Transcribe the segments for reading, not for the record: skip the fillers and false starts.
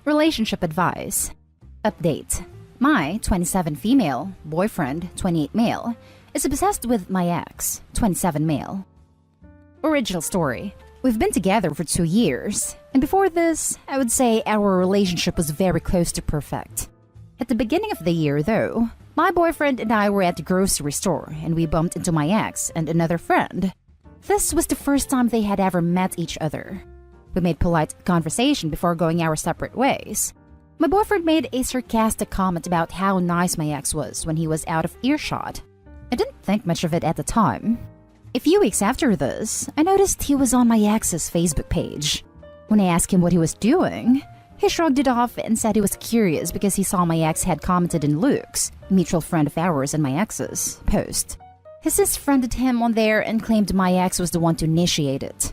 Relationship advice. Update. My 27 female boyfriend, 28 male, is obsessed with my ex, 27 male. Original story. We've been together for 2 years, and before this, I would say our relationship was very close to perfect. At the beginning of the year, though, my boyfriend and I were at the grocery store and we bumped into my ex and another friend. This was the first time they had ever met each other. We made polite conversation before going our separate ways. My boyfriend made a sarcastic comment about how nice my ex was when he was out of earshot. I didn't think much of it at the time. A few weeks after this, I noticed he was on my ex's Facebook page. When I asked him what he was doing, he shrugged it off and said he was curious because he saw my ex had commented in Luke's, a mutual friend of ours and my ex's, post. He since friended him on there and claimed my ex was the one to initiate it.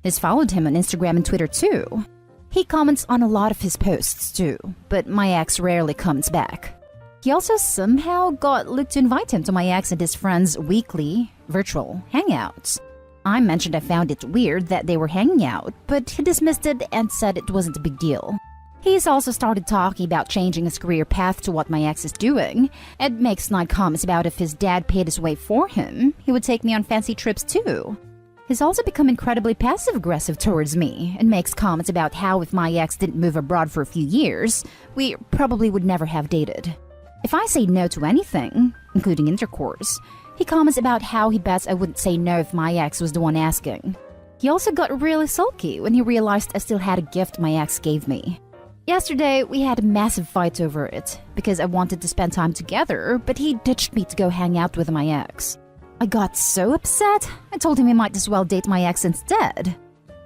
He's followed him on Instagram and Twitter too. He comments on a lot of his posts too, but my ex rarely comments back. He also somehow got Luke to invite him to my ex and his friends' weekly, virtual hangouts. I mentioned I found it weird that they were hanging out, but he dismissed it and said it wasn't a big deal. He's also started talking about changing his career path to what my ex is doing, and makes snide comments about if his dad paid his way for him, he would take me on fancy trips too. He's also become incredibly passive-aggressive towards me, and makes comments about how if my ex didn't move abroad for a few years, we probably would never have dated. If I say no to anything, including intercourse, he comments about how he bets I wouldn't say no if my ex was the one asking. He also got really sulky when he realized I still had a gift my ex gave me. Yesterday, we had a massive fight over it, because I wanted to spend time together, but he ditched me to go hang out with my ex. I got so upset, I told him he might as well date my ex instead.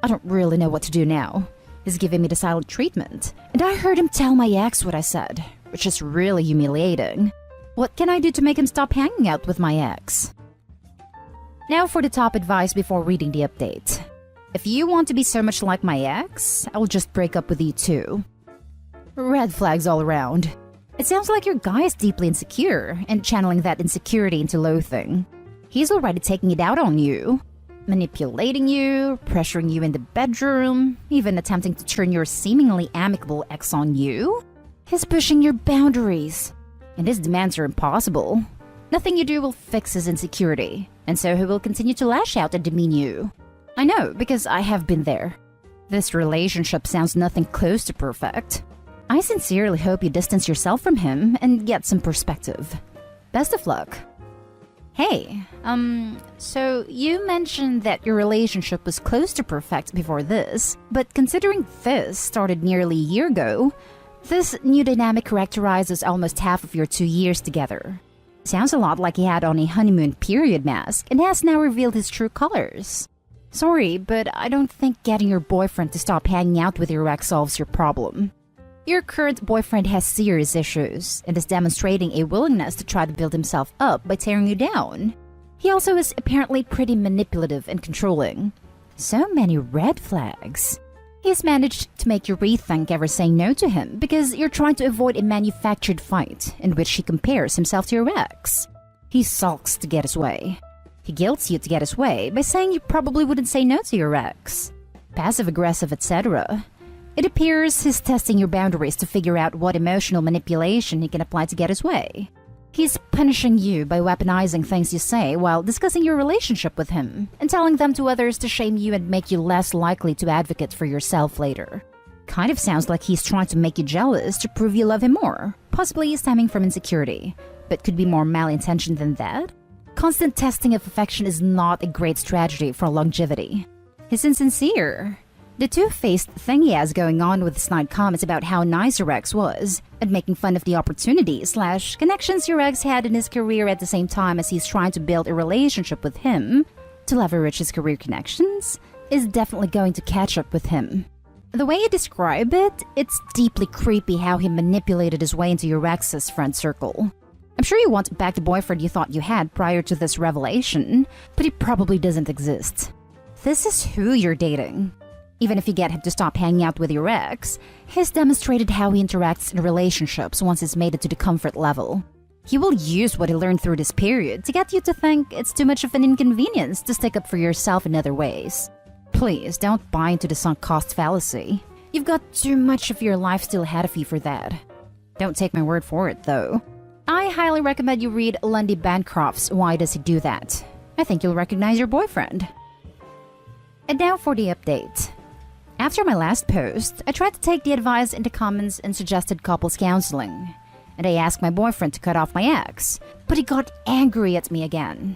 I don't really know what to do now. He's giving me the silent treatment, and I heard him tell my ex what I said, which is really humiliating. What can I do to make him stop hanging out with my ex? Now for the top advice before reading the update. If you want to be so much like my ex, I'll just break up with you too. Red flags all around. It sounds like your guy is deeply insecure and channeling that insecurity into loathing. He's already taking it out on you, manipulating you, pressuring you in the bedroom, even attempting to turn your seemingly amicable ex on you. He's pushing your boundaries, and his demands are impossible. Nothing you do will fix his insecurity, and so he will continue to lash out and demean you. I know, because I have been there. This relationship sounds nothing close to perfect. I sincerely hope you distance yourself from him and get some perspective. Best of luck. Hey, so you mentioned that your relationship was close to perfect before this, but considering this started nearly a year ago, this new dynamic characterizes almost half of your 2 years together. Sounds a lot like he had on a honeymoon period mask and has now revealed his true colors. Sorry, but I don't think getting your boyfriend to stop hanging out with your ex solves your problem. Your current boyfriend has serious issues and is demonstrating a willingness to try to build himself up by tearing you down. He also is apparently pretty manipulative and controlling. So many red flags. He's managed to make you rethink ever saying no to him because you're trying to avoid a manufactured fight in which he compares himself to your ex. He sulks to get his way. He guilts you to get his way by saying you probably wouldn't say no to your ex. Passive-aggressive, etc. It appears he's testing your boundaries to figure out what emotional manipulation he can apply to get his way. He's punishing you by weaponizing things you say while discussing your relationship with him and telling them to others to shame you and make you less likely to advocate for yourself later. Kind of sounds like he's trying to make you jealous to prove you love him more, possibly stemming from insecurity, but could be more malintentioned than that. Constant testing of affection is not a great strategy for longevity. He's insincere. The two-faced thing he has going on with snide comments about how nice your ex was, and making fun of the opportunities/connections your ex had in his career at the same time as he's trying to build a relationship with him to leverage his career connections, is definitely going to catch up with him. The way you describe it, it's deeply creepy how he manipulated his way into your ex's friend circle. I'm sure you want back the boyfriend you thought you had prior to this revelation, but he probably doesn't exist. This is who you're dating. Even if you get him to stop hanging out with your ex, he's demonstrated how he interacts in relationships once he's made it to the comfort level. He will use what he learned through this period to get you to think it's too much of an inconvenience to stick up for yourself in other ways. Please don't buy into the sunk cost fallacy. You've got too much of your life still ahead of you for that. Don't take my word for it, though. I highly recommend you read Lundy Bancroft's Why Does He Do That? I think you'll recognize your boyfriend. And now for the update. After my last post, I tried to take the advice into comments and suggested couples counseling. And I asked my boyfriend to cut off my ex, but he got angry at me again.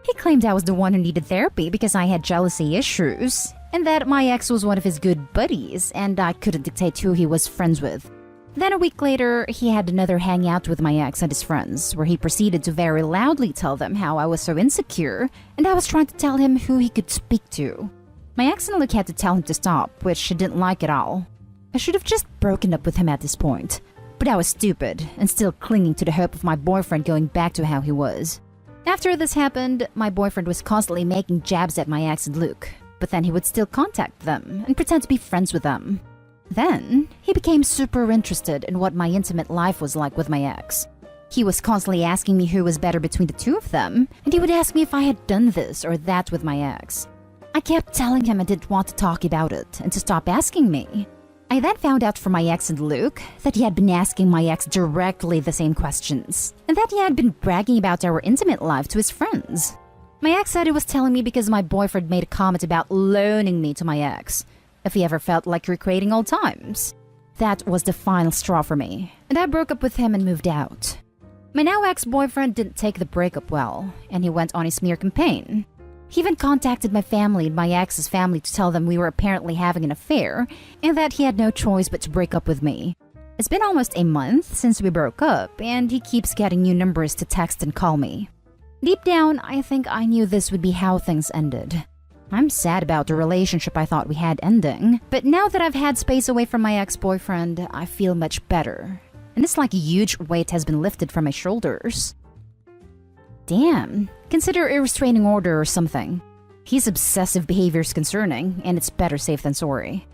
He claimed I was the one who needed therapy because I had jealousy issues, and that my ex was one of his good buddies and I couldn't dictate who he was friends with. Then a week later, he had another hangout with my ex and his friends, where he proceeded to very loudly tell them how I was so insecure, and I was trying to tell him who he could speak to. My ex and Luke had to tell him to stop, which she didn't like at all. I should have just broken up with him at this point. But I was stupid, and still clinging to the hope of my boyfriend going back to how he was. After this happened, my boyfriend was constantly making jabs at my ex and Luke, but then he would still contact them and pretend to be friends with them. Then, he became super interested in what my intimate life was like with my ex. He was constantly asking me who was better between the two of them, and he would ask me if I had done this or that with my ex. I kept telling him I didn't want to talk about it and to stop asking me. I then found out from my ex and Luke that he had been asking my ex directly the same questions, and that he had been bragging about our intimate life to his friends. My ex said he was telling me because my boyfriend made a comment about loaning me to my ex, if he ever felt like recreating old times. That was the final straw for me, and I broke up with him and moved out. My now ex-boyfriend didn't take the breakup well, and he went on a smear campaign. He even contacted my family and my ex's family to tell them we were apparently having an affair, and that he had no choice but to break up with me. It's been almost a month since we broke up, and he keeps getting new numbers to text and call me. Deep down, I think I knew this would be how things ended. I'm sad about the relationship I thought we had ending, but now that I've had space away from my ex-boyfriend, I feel much better. And it's like a huge weight has been lifted from my shoulders. Damn, consider a restraining order or something. His obsessive behavior is concerning, and it's better safe than sorry.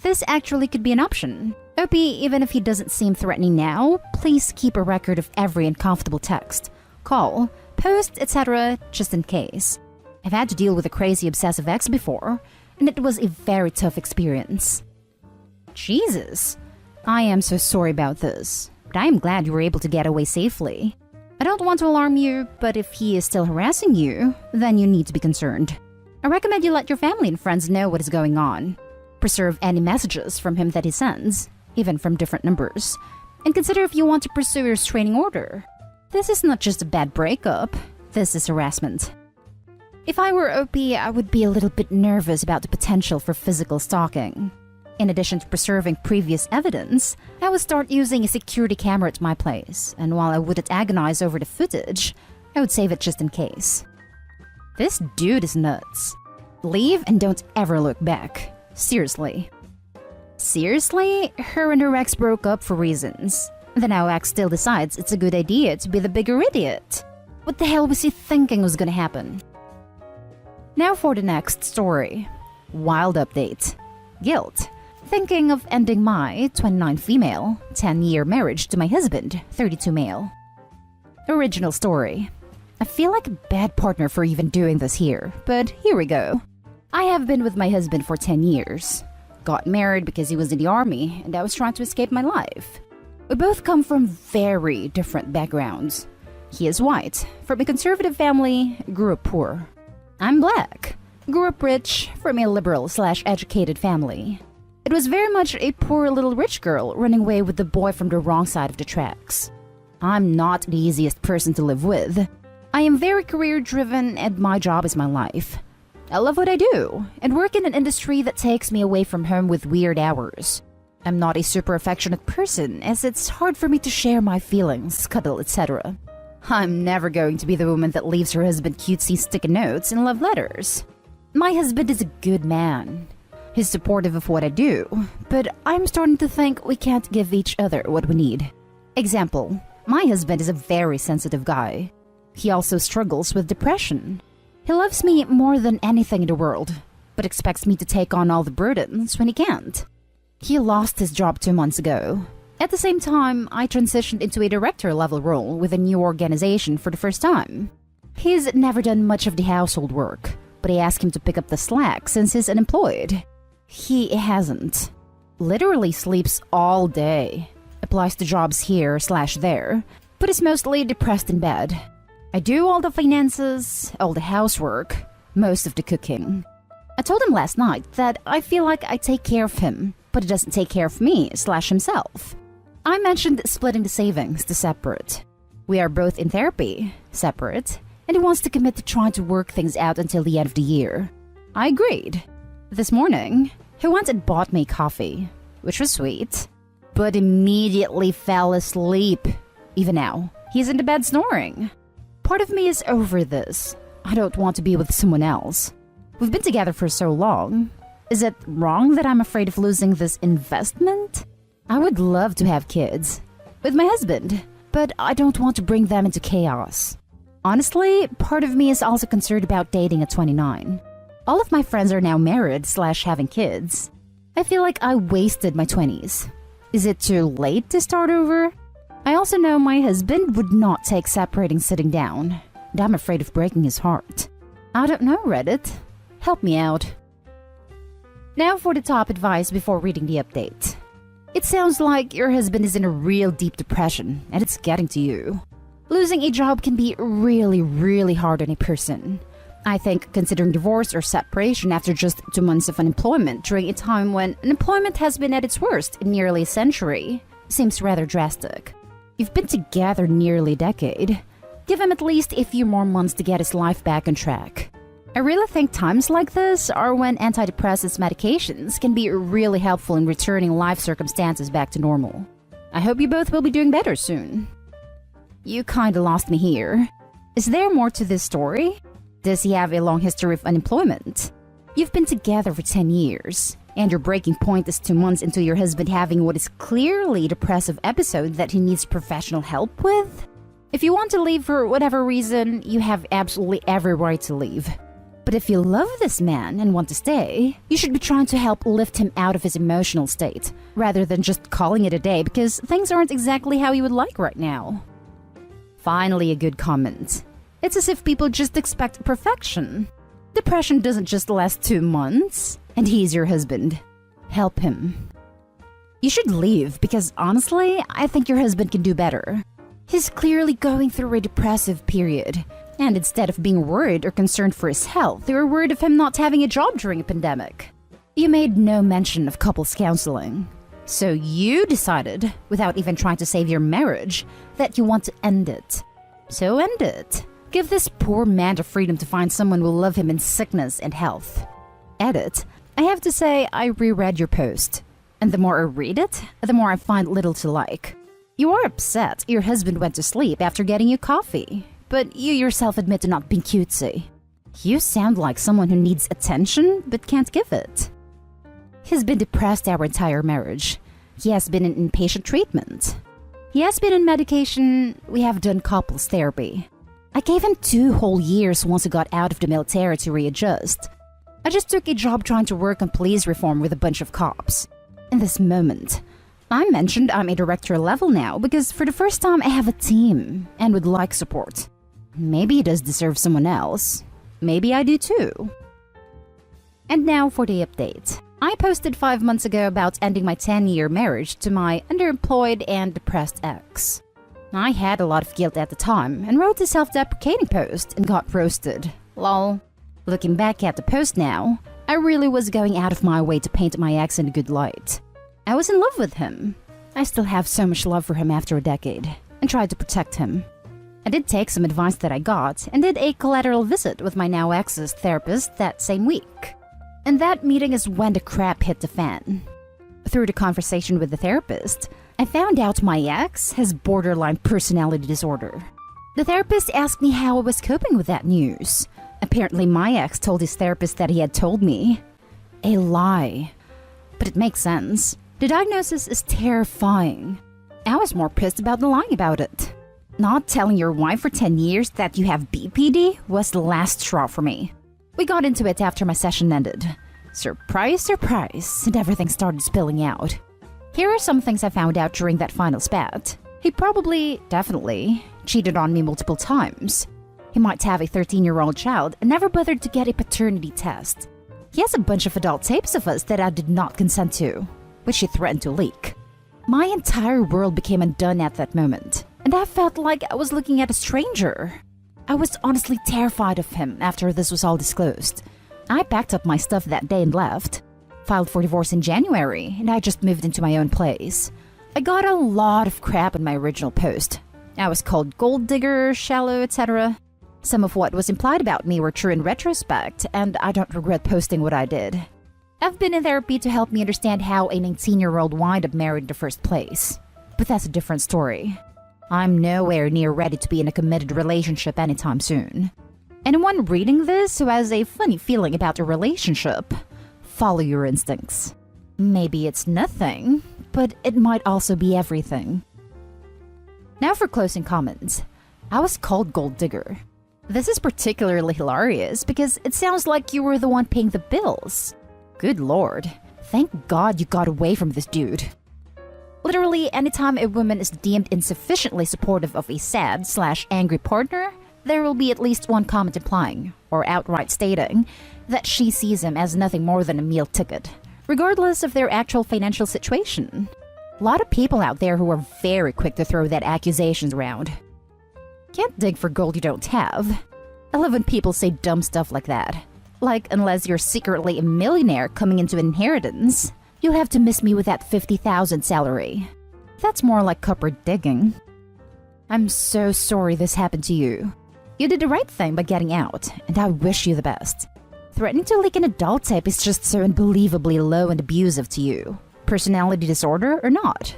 This actually could be an option. OP, even if he doesn't seem threatening now, please keep a record of every uncomfortable text, call, post, etc. just in case. I've had to deal with a crazy obsessive ex before, and it was a very tough experience. Jesus, I am so sorry about this, but I am glad you were able to get away safely. I don't want to alarm you, but if he is still harassing you, then you need to be concerned. I recommend you let your family and friends know what is going on. Preserve any messages from him that he sends, even from different numbers, and consider if you want to pursue a restraining order. This is not just a bad breakup, this is harassment. If I were OP, I would be a little bit nervous about the potential for physical stalking. In addition to preserving previous evidence, I would start using a security camera at my place, and while I wouldn't agonize over the footage, I would save it just in case. This dude is nuts. Leave and don't ever look back. Seriously. Seriously? Her and her ex broke up for reasons. The now ex still decides it's a good idea to be the bigger idiot. What the hell was he thinking was gonna happen? Now for the next story. Wild update. Guilt. Thinking of ending my 29 female, 10-year marriage to my husband, 32 male. Original story. I feel like a bad partner for even doing this here, but here we go. I have been with my husband for 10 years. Got married because he was in the army and I was trying to escape my life. We both come from very different backgrounds. He is white, from a conservative family, grew up poor. I'm black, grew up rich, from a liberal/educated family. It was very much a poor little rich girl running away with the boy from the wrong side of the tracks. I'm not the easiest person to live with. I am very career-driven and my job is my life. I love what I do and work in an industry that takes me away from home with weird hours. I'm not a super affectionate person as it's hard for me to share my feelings, cuddle, etc. I'm never going to be the woman that leaves her husband cutesy sticky notes and love letters. My husband is a good man. He's supportive of what I do, but I'm starting to think we can't give each other what we need. Example, my husband is a very sensitive guy. He also struggles with depression. He loves me more than anything in the world, but expects me to take on all the burdens when he can't. He lost his job 2 months ago. At the same time, I transitioned into a director-level role with a new organization for the first time. He's never done much of the household work, but I asked him to pick up the slack since he's unemployed. He hasn't. Literally sleeps all day. Applies to jobs here/there, but is mostly depressed in bed. I do all the finances, all the housework, most of the cooking. I told him last night that I feel like I take care of him, but he doesn't take care of me/himself. I mentioned splitting the savings to separate. We are both in therapy, separate, and he wants to commit to trying to work things out until the end of the year. I agreed. This morning, he went and bought me coffee, which was sweet, but immediately fell asleep. Even now, he's in the bed snoring. Part of me is over this. I don't want to be with someone else. We've been together for so long. Is it wrong that I'm afraid of losing this investment? I would love to have kids with my husband, but I don't want to bring them into chaos. Honestly, part of me is also concerned about dating at 29. All of my friends are now married/having kids. I feel like I wasted my 20s. Is it too late to start over? I also know my husband would not take separating sitting down, and I'm afraid of breaking his heart. I don't know, Reddit. Help me out. Now for the top advice before reading the update. It sounds like your husband is in a real deep depression, and it's getting to you. Losing a job can be really hard on a person. I think considering divorce or separation after just 2 months of unemployment during a time when unemployment has been at its worst in nearly a century seems rather drastic. You've been together nearly a decade. Give him at least a few more months to get his life back on track. I really think times like this are when antidepressants medications can be really helpful in returning life circumstances back to normal. I hope you both will be doing better soon. You kinda lost me here. Is there more to this story? Does he have a long history of unemployment? You've been together for 10 years, and your breaking point is 2 months into your husband having what is clearly a depressive episode that he needs professional help with? If you want to leave for whatever reason, you have absolutely every right to leave. But if you love this man and want to stay, you should be trying to help lift him out of his emotional state, rather than just calling it a day because things aren't exactly how you would like right now. Finally, a good comment. It's as if people just expect perfection. Depression doesn't just last 2 months, and he's your husband. Help him. You should leave because honestly, I think your husband can do better. He's clearly going through a depressive period, and instead of being worried or concerned for his health, you're worried of him not having a job during a pandemic. You made no mention of couples counseling. So you decided, without even trying to save your marriage, that you want to end it. So end it. Give this poor man the freedom to find someone who will love him in sickness and health. Edit. I have to say, I reread your post. And the more I read it, the more I find little to like. You are upset your husband went to sleep after getting you coffee, but you yourself admit to not being cutesy. You sound like someone who needs attention but can't give it. He's been depressed our entire marriage. He has been in inpatient treatment. He has been in medication. We have done couples therapy. I gave him 2 whole years once he got out of the military to readjust. I just took a job trying to work on police reform with a bunch of cops. In this moment, I mentioned I'm a director level now because for the first time I have a team and would like support. Maybe he does deserve someone else. Maybe I do too. And now for the update. I posted 5 months ago about ending my 10-year marriage to my underemployed and depressed ex. I had a lot of guilt at the time and wrote a self-deprecating post and got roasted. Lol. Looking back at the post now, I really was going out of my way to paint my ex in a good light. I was in love with him. I still have so much love for him after a decade and tried to protect him. I did take some advice that I got and did a collateral visit with my now ex's therapist that same week. And that meeting is when the crap hit the fan. Through the conversation with the therapist, I found out my ex has borderline personality disorder. The therapist asked me how I was coping with that news. Apparently my ex told his therapist that he had told me. A lie. But it makes sense. The diagnosis is terrifying. I was more pissed about the lying about it. Not telling your wife for 10 years that you have BPD was the last straw for me. We got into it after my session ended. Surprise, surprise, and everything started spilling out. Here are some things I found out during that final spat. He probably, definitely, cheated on me multiple times. He might have a 13-year-old child and never bothered to get a paternity test. He has a bunch of adult tapes of us that I did not consent to. which she threatened to leak. My entire world became undone at that moment, and I felt like I was looking at a stranger. I was honestly terrified of him after this was all disclosed. I packed up my stuff that day and left. Filed for divorce in January, and I just moved into my own place. I got a lot of crap in my original post. I was called gold digger, shallow, etc. Some of what was implied about me were true in retrospect, and I don't regret posting what I did. I've been in therapy to help me understand how a 19-year-old wound up married in the first place. But that's a different story. I'm nowhere near ready to be in a committed relationship anytime soon. Anyone reading this who has a funny feeling about a relationship, follow your instincts. Maybe it's nothing, but it might also be everything. Now for closing comments. I was called gold digger. This is particularly hilarious because it sounds like you were the one paying the bills. Good lord. Thank God you got away from this dude. Literally, anytime a woman is deemed insufficiently supportive of a sad/angry partner, there will be at least one comment implying, or outright stating, that she sees him as nothing more than a meal ticket, regardless of their actual financial situation. A lot of people out there who are very quick to throw that accusations around. Can't dig for gold you don't have. I love when people say dumb stuff like that. Like, unless you're secretly a millionaire coming into inheritance, you'll have to miss me with that $50,000 salary. That's more like copper digging. I'm so sorry this happened to you. You did the right thing by getting out, and I wish you the best. Threatening to leak an adult tape is just so unbelievably low and abusive to you. Personality disorder or not?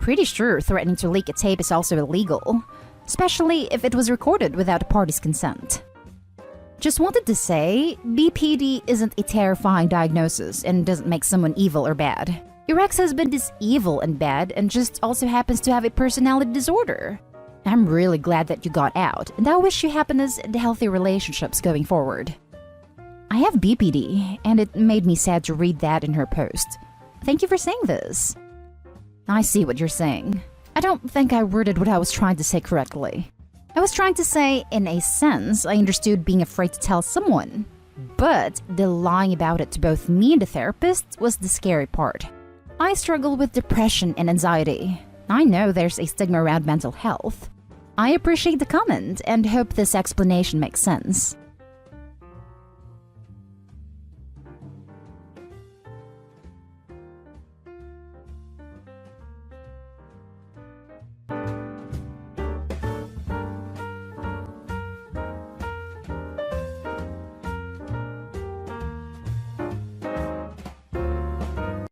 Pretty sure threatening to leak a tape is also illegal, especially if it was recorded without a party's consent. Just wanted to say, BPD isn't a terrifying diagnosis and doesn't make someone evil or bad. Your ex-husband is evil and bad and just also happens to have a personality disorder. I'm really glad that you got out, and I wish you happiness and healthy relationships going forward. I have BPD, and it made me sad to read that in her post. Thank you for saying this. I see what you're saying. I don't think I worded what I was trying to say correctly. I was trying to say, in a sense, I understood being afraid to tell someone. But the lying about it to both me and the therapist was the scary part. I struggle with depression and anxiety. I know there's a stigma around mental health. I appreciate the comment and hope this explanation makes sense.